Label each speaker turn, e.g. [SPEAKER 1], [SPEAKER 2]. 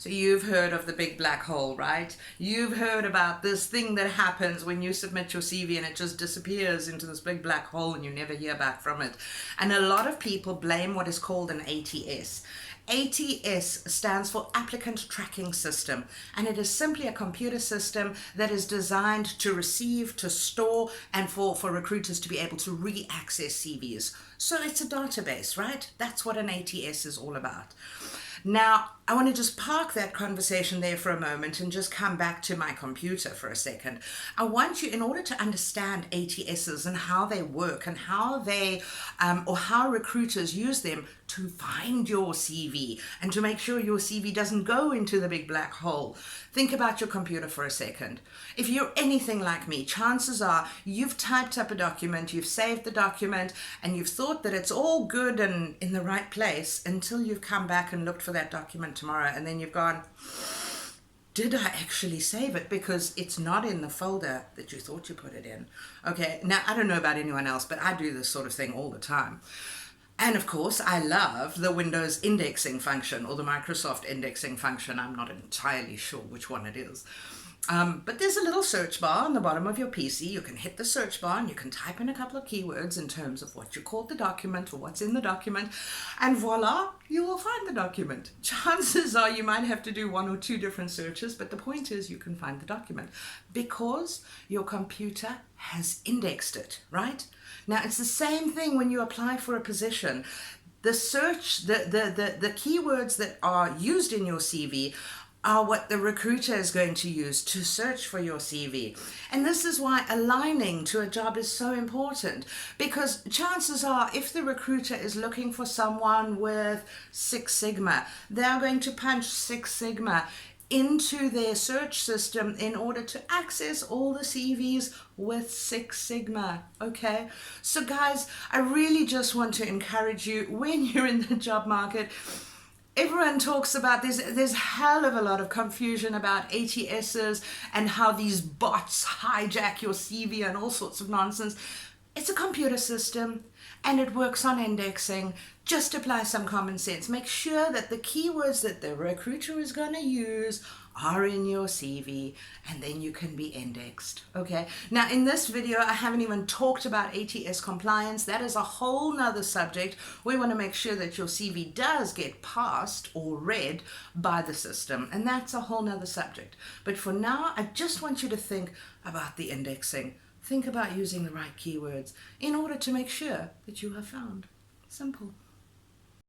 [SPEAKER 1] So you've heard of the big black hole, right? You've heard about this thing that happens when you submit your CV and it just disappears into this big black hole and you never hear back from it. And a lot of people blame what is called an ATS. ATS stands for Applicant Tracking System, and it is simply a computer system that is designed to receive, to store, and for recruiters to be able to re-access CVs. So it's a database, right? That's what an ATS is all about. Now, I want to just park that conversation there for a moment and just come back to my computer for a second. I want you, in order to understand ATSs and how they work and how they, or how recruiters use them to find your CV and to make sure your CV doesn't go into the big black hole. Think about your computer for a second. If you're anything like me, chances are you've typed up a document, you've saved the document, and you've thought that it's all good and in the right place until you've come back and looked for that document tomorrow, and then you've gone, did I actually save it? Because it's not in the folder that you thought you put it in. Okay, now I don't know about anyone else, but I do this sort of thing all the time. And of course, I love the Windows indexing function or the Microsoft indexing function. I'm not entirely sure which one it is. But there's a little search bar on the bottom of your PC. You can hit the search bar and you can type in a couple of keywords in terms of what you called the document or what's in the document, and voila, you will find the document. Chances are you might have to do 1 or 2 different searches, but the point is you can find the document because your computer has indexed it, right? Now, it's the same thing when you apply for a position. The search, the keywords that are used in your CV are what the recruiter is going to use to search for your CV. And this is why aligning to a job is so important, because chances are if the recruiter is looking for someone with Six Sigma, they're going to punch Six Sigma into their search system in order to access all the CVs with Six Sigma, okay? So guys, I really just want to encourage you, when you're in the job market, everyone talks about there's a hell of a lot of confusion about ATSs and how these bots hijack your CV and all sorts of nonsense. It's a computer system and it works on indexing. Just apply some common sense. Make sure that the keywords that the recruiter is going to use are in your CV, and then you can be indexed, okay? Now, in this video, I haven't even talked about ATS compliance. That is a whole nother subject. We want to make sure that your CV does get passed or read by the system, and that's a whole nother subject. But for now, I just want you to think about the indexing. Think about using the right keywords in order to make sure that you are found. Simple.